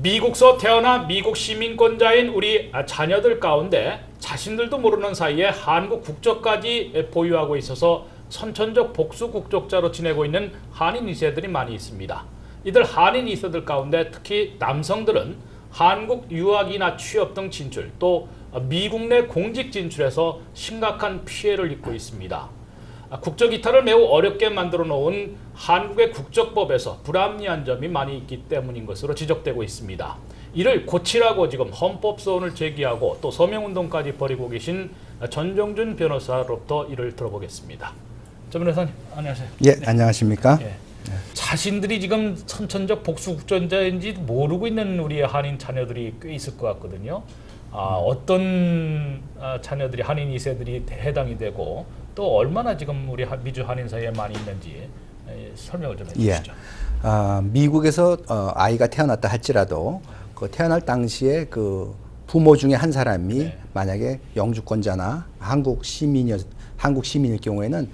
미국서 태어나 미국 시민권자인 우리 자녀들 가운데 자신들도 모르는 사이에 한국 국적까지 보유하고 있어서 선천적 복수 국적자로 지내고 있는 한인 2세들이 많이 있습니다. 이들 한인 2세들 가운데 특히 남성들은 한국 유학이나 취업 등 진출, 또 미국 내 공직 진출에서 심각한 피해를 입고 있습니다. 국적 이탈을 매우 어렵게 만들어 놓은 한국의 국적법에서 불합리한 점이 많이 있기 때문인 것으로 지적되고 있습니다. 이를 고치라고 지금 헌법소원을 제기하고 또 서명운동까지 벌이고 계신 전정준 변호사로부터 이를 들어보겠습니다. 전 변호사님, 안녕하세요. 예, 네. 안녕하십니까? 예. 자신들이 지금 선천적 복수국적자인지 모르고 있는 우리 한인 자녀들이 꽤 있을 것 같거든요. 어떤 자녀들이 한인 2세들이 해당이 되고 또 얼마나 지금 우리 미주 한인 사이에 많이 있는지 설명을 좀 해주시죠. 예. 미국에서 아이가 태어났다 할지라도 그 태어날 당시에 그 부모 중에 한 사람이 만약에 영주권자나 한국 시민일 경우에는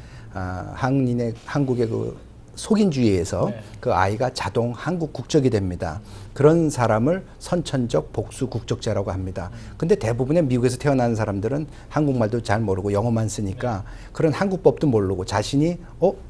한국의 그 속인주의에서 그 아이가 자동 한국 국적이 됩니다. 그런 사람을 선천적 복수 국적자라고 합니다. 근데 대부분의 미국에서 태어난 사람들은 한국말도 잘 모르고 영어만 쓰니까 그런 한국법도 모르고 자신이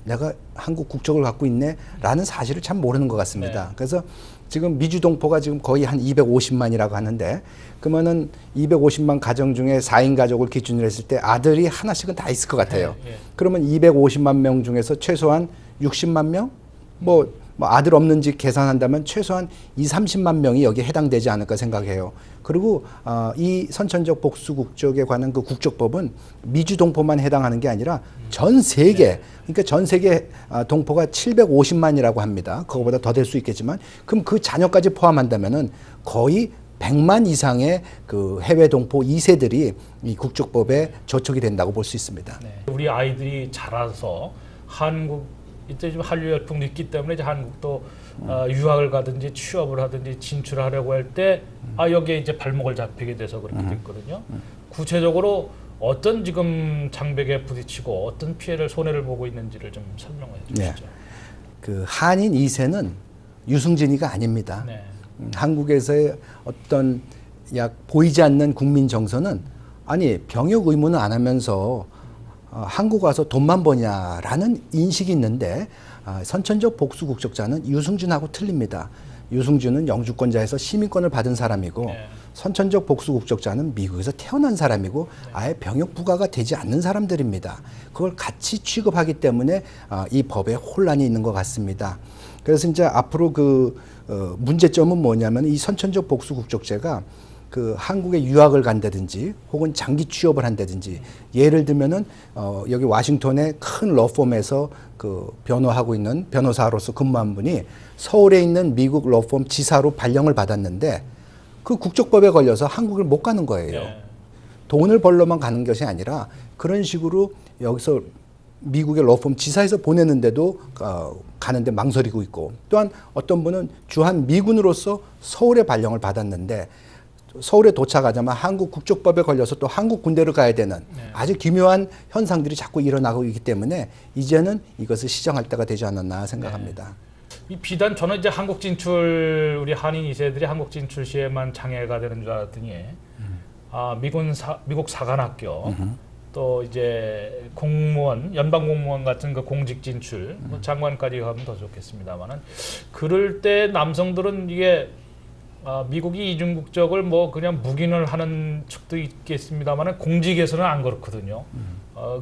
내가 한국 국적을 갖고 있네 라는 사실을 참 모르는 것 같습니다. 그래서 지금 미주 동포가 지금 거의 한 250만이라고 하는데, 그러면은 250만 가정 중에 4인 가족을 기준으로 했을 때 아들이 하나씩은 다 있을 것 같아요. 그러면 250만 명 중에서 최소한 60만 명? 뭐 아들 없는지 계산한다면 최소한 30만 명이 여기에 해당되지 않을까 생각해요. 그리고 이 선천적 복수 국적에 관한 그 국적법은 미주 동포만 해당하는 게 아니라 전 세계, 그러니까 전 세계 동포가 750만이라고 합니다. 그거보다 더 될 수 있겠지만, 그럼 그 자녀까지 포함한다면은 거의 100만 이상의 그 해외 동포 2세들이 이 국적법에 저촉이 된다고 볼 수 있습니다. 우리 아이들이 자라서 한국 이때 좀 한류 열풍도 있기 때문에 이제 한국도 유학을 가든지 취업을 하든지 진출하려고 할 때 여기에 이제 발목을 잡히게 돼서 그렇게 됐거든요. 구체적으로 어떤 지금 장벽에 부딪히고 어떤 피해를 손해를 보고 있는지를 좀 설명해 주시죠. 그 한인 2세는 유승진이가 아닙니다. 한국에서의 어떤 보이지 않는 국민 정서는 병역 의무는 안 하면서 한국 와서 돈만 버냐라는 인식이 있는데, 선천적 복수 국적자는 유승준하고 틀립니다. 유승준은 영주권자에서 시민권을 받은 사람이고 선천적 복수 국적자는 미국에서 태어난 사람이고 아예 병역 부과가 되지 않는 사람들입니다. 그걸 같이 취급하기 때문에 이 법에 혼란이 있는 것 같습니다. 그래서 이제 앞으로 그 문제점은 뭐냐면, 이 선천적 복수 국적자가 그 한국에 유학을 간다든지 혹은 장기 취업을 한다든지, 예를 들면은 여기 워싱턴의 큰 러펌에서 그 변호하고 있는 변호사로서 근무한 분이 서울에 있는 미국 러펌 지사로 발령을 받았는데 그 국적법에 걸려서 한국을 못 가는 거예요. 돈을 벌러만 가는 것이 아니라 그런 식으로 여기서 미국의 러펌 지사에서 보내는데도 가는데 망설이고 있고, 또한 어떤 분은 주한 미군으로서 서울에 발령을 받았는데 서울에 도착하자마자 한국 국적법에 걸려서 또 한국 군대를 가야 되는 아주 기묘한 현상들이 자꾸 일어나고 있기 때문에 이제는 이것을 시정할 때가 되지 않았나 생각합니다. 이 비단 저는 이제 한국 진출, 우리 한인 2세들이 한국 진출 시에만 장애가 되는 줄 알았더니 미국 사관학교 또 이제 공무원, 연방 공무원 같은 그 공직 진출, 장관까지 가면 더 좋겠습니다만은, 그럴 때 남성들은 이게 미국이 이중 국적을 뭐 그냥 묵인을 하는 측도 있겠습니다만 공직에서는 안 그렇거든요.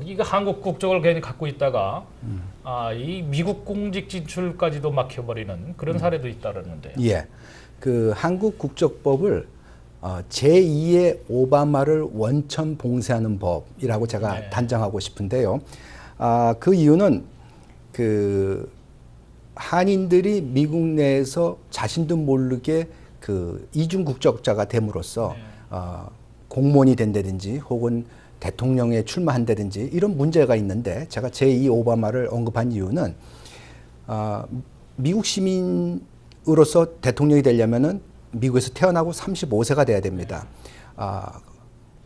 이거 한국 국적을 괜히 갖고 있다가 이 미국 공직 진출까지도 막혀버리는 그런 사례도 있다는데요. 그 한국 국적법을 제2의 오바마를 원천 봉쇄하는 법이라고 제가 단정하고 싶은데요. 그 이유는 그 한인들이 미국 내에서 자신도 모르게 그 이중 국적자가 됨으로써 공무원이 된다든지 혹은 대통령에 출마한다든지 이런 문제가 있는데, 제가 제2 오바마를 언급한 이유는 미국 시민으로서 대통령이 되려면은 미국에서 태어나고 35세가 돼야 됩니다.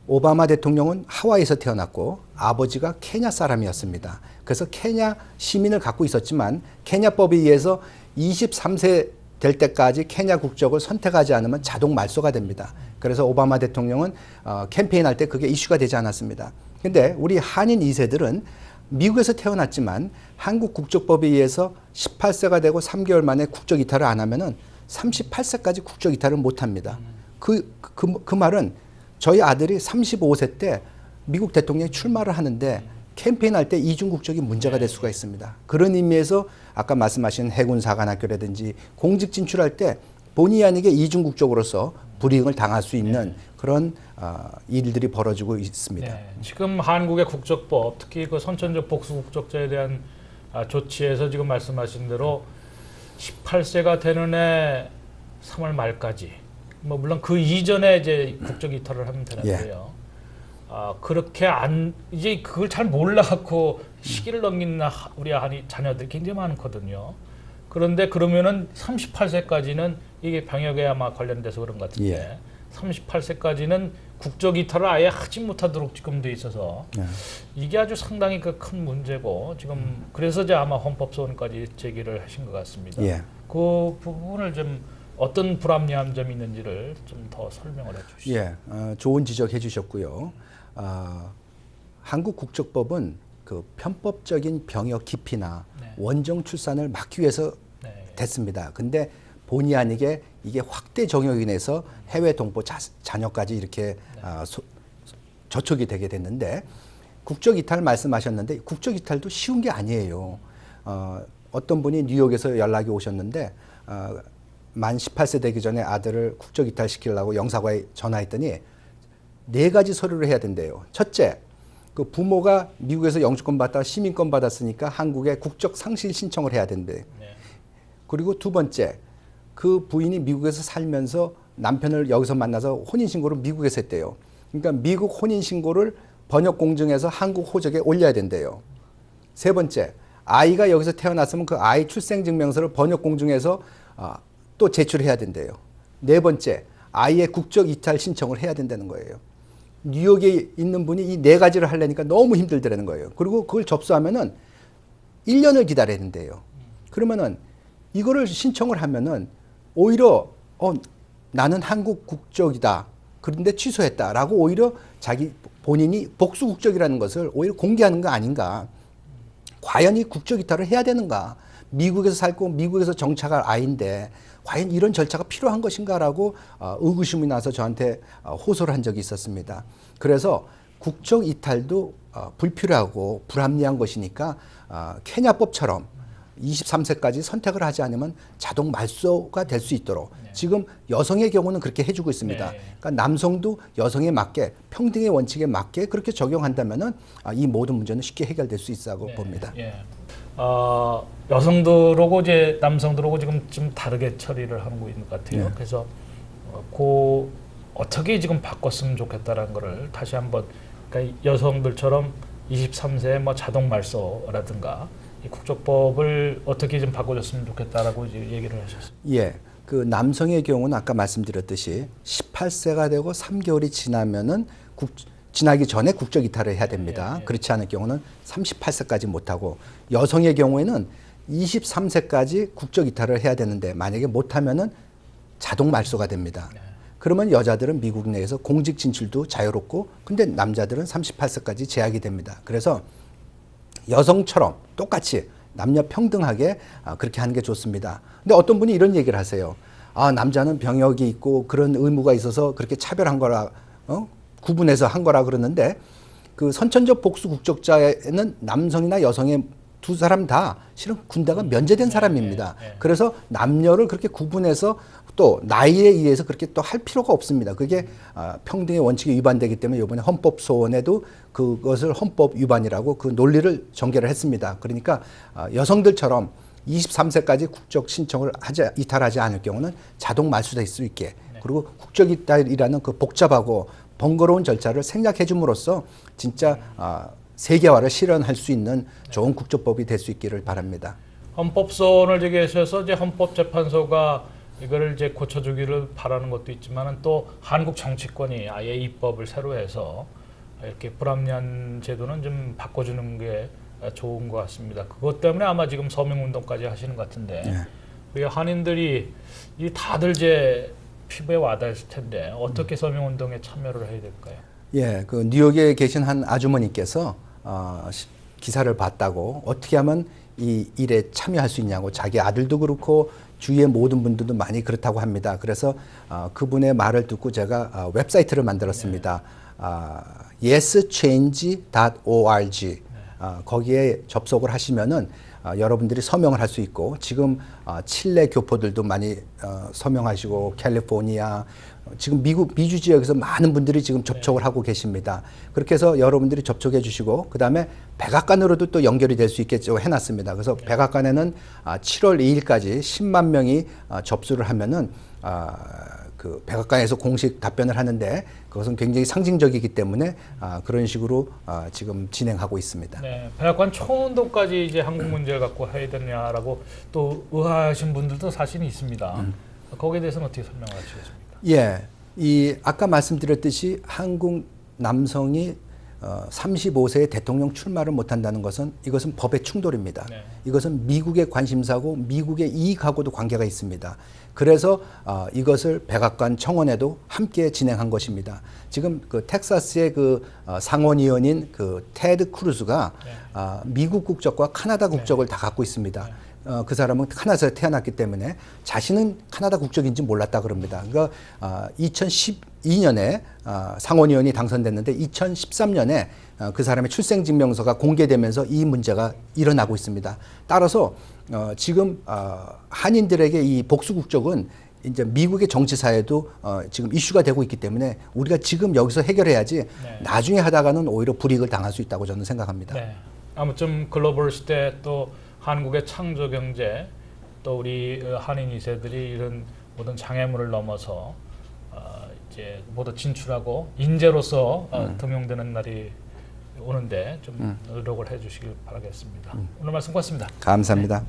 오바마 대통령은 하와이에서 태어났고 아버지가 케냐 사람이었습니다. 그래서 케냐 시민을 갖고 있었지만 케냐법에 의해서 23세 될 때까지 케냐 국적을 선택하지 않으면 자동 말소가 됩니다. 그래서 오바마 대통령은 캠페인할 때 그게 이슈가 되지 않았습니다. 근데 우리 한인 2세들은 미국에서 태어났지만 한국 국적법에 의해서 18세가 되고 3개월 만에 국적 이탈을 안 하면은 38세까지 국적 이탈을 못 합니다. 그 말은 저희 아들이 35세 때 미국 대통령이 출마를 하는데 캠페인할 때 이중 국적이 문제가 될 수가 있습니다. 그런 의미에서 아까 말씀하신 해군 사관학교라든지 공직 진출할 때 본의 아니게 이중 국적으로서 불이익을 당할 수 있는 그런 일들이 벌어지고 있습니다. 네. 지금 한국의 국적법, 특히 그 선천적 복수 국적자에 대한 조치에서 지금 말씀하신 대로 18세가 되는 해 3월 말까지, 뭐 물론 그 이전에 이제 국적 이탈을 하면 되는데요. 그렇게 이제 그걸 잘 몰라갖고 시기를 넘기는 우리 자녀들이 굉장히 많거든요. 그런데 그러면은 38세까지는 이게 병역에 아마 관련돼서 그런 것 같은데 38세까지는 국적 이탈을 아예 하지 못하도록 지금 돼 있어서 이게 아주 상당히 큰 문제고 지금 그래서 이제 아마 헌법소원까지 제기를 하신 것 같습니다. 그 부분을 좀 어떤 불합리한 점이 있는지를 좀 더 설명을 해주시죠. 좋은 지적해 주셨고요. 한국 국적법은 그 편법적인 병역 기피나 원정 출산을 막기 위해서 됐습니다. 근데 본의 아니게 이게 확대 적용으로 인해서 해외 동포 자녀까지 이렇게 저촉이 되게 됐는데 국적 이탈 말씀하셨는데 국적 이탈도 쉬운 게 아니에요. 어떤 분이 뉴욕에서 연락이 오셨는데 만 18세 되기 전에 아들을 국적 이탈 시키려고 영사과에 전화했더니 4가지 서류를 해야 된대요. 첫째, 그 부모가 미국에서 영주권 받다가 시민권 받았으니까 한국에 국적 상실 신청을 해야 된대. 그리고 두 번째, 그 부인이 미국에서 살면서 남편을 여기서 만나서 혼인신고를 미국에서 했대요. 그러니까 미국 혼인신고를 번역공증해서 한국 호적에 올려야 된대요. 세 번째, 아이가 여기서 태어났으면 그 아이 출생증명서를 번역공증해서 또 제출해야 된대요. 네 번째, 아이의 국적 이탈 신청을 해야 된다는 거예요. 뉴욕에 있는 분이 이 4가지를 하려니까 너무 힘들더라는 거예요. 그리고 그걸 접수하면은 1년을 기다려야 된대요. 그러면은 이거를 신청을 하면은 오히려 나는 한국 국적이다. 그런데 취소했다라고 오히려 자기 본인이 복수 국적이라는 것을 오히려 공개하는 거 아닌가. 과연 이 국적 이탈을 해야 되는가. 미국에서 살고 미국에서 정착할 아이인데 과연 이런 절차가 필요한 것인가라고 의구심이 나서 저한테 호소를 한 적이 있었습니다. 그래서 국적 이탈도 불필요하고 불합리한 것이니까 케냐법처럼 23세까지 선택을 하지 않으면 자동 말소가 될 수 있도록 지금 여성의 경우는 그렇게 해주고 있습니다. 그러니까 남성도 여성에 맞게 평등의 원칙에 맞게 그렇게 적용한다면은 이 모든 문제는 쉽게 해결될 수 있다고 봅니다. 여성들하고 이제 남성들하고 지금 좀 다르게 처리를 하고 있는 것 같아요. 그래서 어떻게 지금 바꿨으면 좋겠다라는 거를 다시 한번 그러니까 여성들처럼 23세 뭐 자동 말소라든가 이 국적법을 어떻게 좀 바꿔줬으면 좋겠다라고 이제 얘기를 하셨습니다. 그 남성의 경우는 아까 말씀드렸듯이 18세가 되고 3개월이 지나면은 지나기 전에 국적 이탈을 해야 됩니다. 그렇지 않을 경우는 38세까지 못하고 여성의 경우에는 23세까지 국적 이탈을 해야 되는데 만약에 못하면은 자동 말소가 됩니다. 그러면 여자들은 미국 내에서 공직 진출도 자유롭고 근데 남자들은 38세까지 제약이 됩니다. 그래서 여성처럼 똑같이 남녀 평등하게 그렇게 하는 게 좋습니다. 근데 어떤 분이 이런 얘기를 하세요. 남자는 병역이 있고 그런 의무가 있어서 그렇게 차별한 거라 구분해서 한 거라 그러는데 그 선천적 복수 국적자에는 남성이나 여성의 두 사람 다 실은 군대가 면제된 사람입니다. 그래서 남녀를 그렇게 구분해서 또 나이에 의해서 그렇게 또 할 필요가 없습니다. 그게 평등의 원칙에 위반되기 때문에 이번에 헌법소원에도 그것을 헌법 위반이라고 그 논리를 전개를 했습니다. 그러니까 여성들처럼 23세까지 국적 신청을 이탈하지 않을 경우는 자동 말소될 수 있게 그리고 국적 이탈이라는 그 복잡하고 번거로운 절차를 생략해 줌으로써 진짜 세계화를 실현할 수 있는 좋은 국적법이 될 수 있기를 바랍니다. 헌법소원을 제기하셔서 이제 헌법재판소가 이거를 이제 고쳐주기를 바라는 것도 있지만은 또 한국 정치권이 아예 입법을 새로 해서 이렇게 불합리한 제도는 좀 바꿔주는 게 좋은 것 같습니다. 그것 때문에 아마 지금 서명운동까지 하시는 것 같은데 우리 한인들이 이 다들 이제 피부에 와닿을 텐데 어떻게 서명운동에 참여를 해야 될까요? 예, 그 뉴욕에 계신 한 아주머니께서 기사를 봤다고 어떻게 하면 이 일에 참여할 수 있냐고 자기 아들도 그렇고 주위의 모든 분들도 많이 그렇다고 합니다. 그래서 그분의 말을 듣고 제가 웹사이트를 만들었습니다. yeschange.org 거기에 접속을 하시면은 여러분들이 서명을 할 수 있고 지금 칠레 교포들도 많이 서명하시고 캘리포니아 지금 미주 지역에서 많은 분들이 지금 접촉을 하고 계십니다. 그렇게 해서 여러분들이 접촉해 주시고 그다음에 백악관으로도 또 연결이 될 수 있겠죠 해놨습니다. 그래서 백악관에는 7월 2일까지 10만 명이 접수를 하면은 그 백악관에서 공식 답변을 하는데 그것은 굉장히 상징적이기 때문에 그런 식으로 지금 진행하고 있습니다. 네, 백악관 총운동까지 이제 한국 문제를 갖고 해야 되냐라고 또 의아하신 분들도 사실 있습니다. 거기에 대해서는 어떻게 설명하시겠습니까? 예, 이 아까 말씀드렸듯이 한국 남성이 35세에 대통령 출마를 못한다는 것은 이것은 법의 충돌입니다. 네. 이것은 미국의 관심사고 미국의 이익하고도 관계가 있습니다. 그래서 이것을 백악관 청원에도 함께 진행한 것입니다. 지금 그 텍사스의 그 상원의원인 그 테드 크루즈가 미국 국적과 카나다 국적을 다 갖고 있습니다. 그 사람은 카나다에서 태어났기 때문에 자신은 카나다 국적인지 몰랐다 그럽니다. 그러니까 2012년에 상원의원이 당선됐는데 2013년에 그 사람의 출생증명서가 공개되면서 이 문제가 일어나고 있습니다. 따라서 지금 한인들에게 이 복수 국적은 이제 미국의 정치사에도 지금 이슈가 되고 있기 때문에 우리가 지금 여기서 해결해야지 네. 나중에 하다가는 오히려 불이익을 당할 수 있다고 저는 생각합니다. 네. 아무튼 글로벌 시대 또 한국의 창조 경제 또 우리 한인 2세들이 이런 모든 장애물을 넘어서 이제 모두 진출하고 인재로서 등용되는 날이 오는데 좀 노력을 해주시길 바라겠습니다. 오늘 말씀 고맙습니다. 감사합니다.